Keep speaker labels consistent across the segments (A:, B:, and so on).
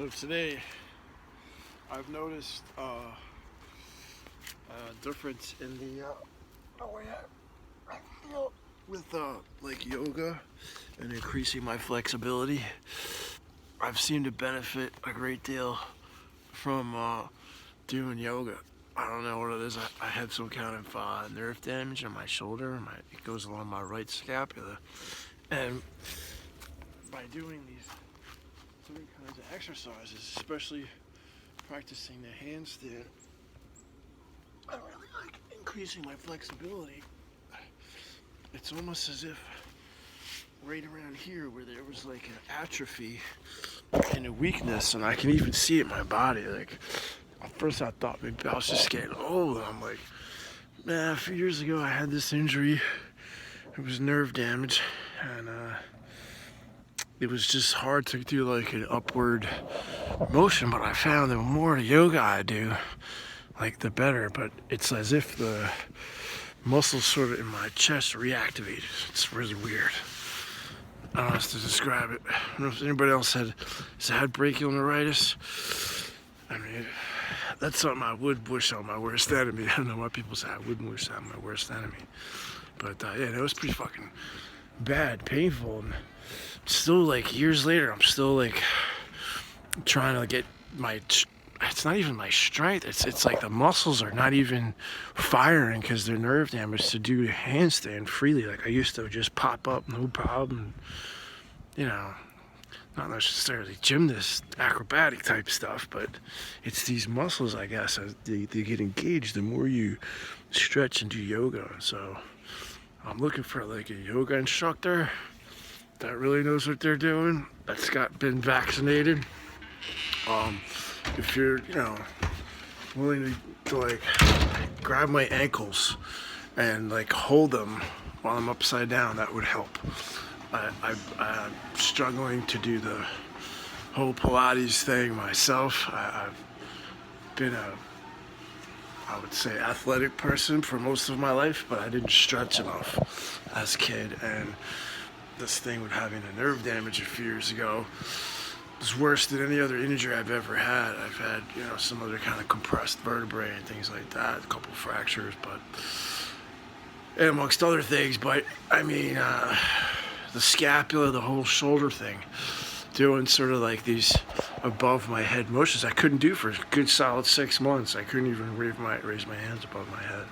A: So today I've noticed a difference in the way I feel with like yoga and increasing my flexibility. I've seemed to benefit a great deal from doing yoga. I don't know what it is. I had some kind of nerve damage in my shoulder. It goes along my right scapula, and by doing these certain kinds of exercises, especially practicing the handstand, I really like increasing my flexibility. It's almost as if right around here where there was like an atrophy and a weakness, and I can even see it in my body. Like at first I thought maybe I was just getting old. I'm like, man, a few years ago I had this injury. It was nerve damage, and it was just hard to do like an upward motion, but I found the more yoga I do, like the better. But it's as if the muscles sort of in my chest reactivate. It's really weird. I don't know how to describe it. I don't know if anybody else has had brachial neuritis. I mean, that's something I would wish on my worst enemy. I don't know why people say I wouldn't wish that on my worst enemy. But yeah, it was pretty fucking bad, painful, and still like years later, I'm still like trying to get it's not even my strength. It's like the muscles are not even firing because they're nerve damaged to do the handstand freely. Like I used to just pop up, no problem. You know, not necessarily gymnast, acrobatic type stuff, but it's these muscles, I guess, they get engaged the more you stretch and do yoga. So I'm looking for like a yoga instructor that really knows what they're doing, that's been vaccinated. If you're, willing to like grab my ankles and like hold them while I'm upside down, that would help. I'm struggling to do the whole Pilates thing myself. I've been I would say, athletic person for most of my life, but I didn't stretch enough as a kid, and this thing with having a nerve damage a few years ago was worse than any other injury I've ever had. I've had, some other kind of compressed vertebrae and things like that, a couple fractures, and amongst other things. But I mean, the scapula, the whole shoulder thing, doing sort of like these above my head motions I couldn't do for a good solid 6 months. I couldn't even raise my hands above my head.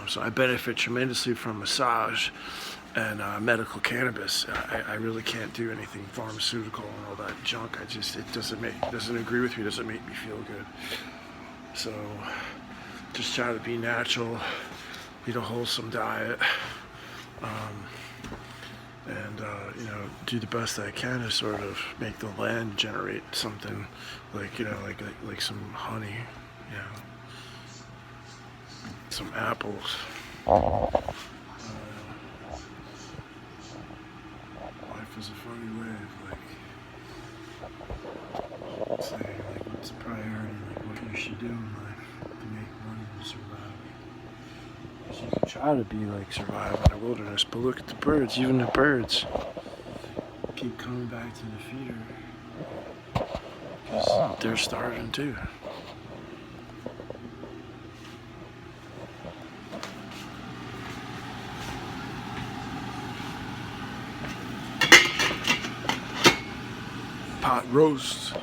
A: So I benefit tremendously from massage and medical cannabis. I really can't do anything pharmaceutical and all that junk. It doesn't agree with me, doesn't make me feel good. So just try to be natural, eat a wholesome diet, and do the best I can to sort of make the land generate something like some honey, some apples. Life is a funny way of like saying like what's a priority, like what you should do in life to make money to survive. Because you can try to be like survive in the wilderness, but look at the birds. Even the birds keep coming back to the feeder because they're starving too. Pot roast.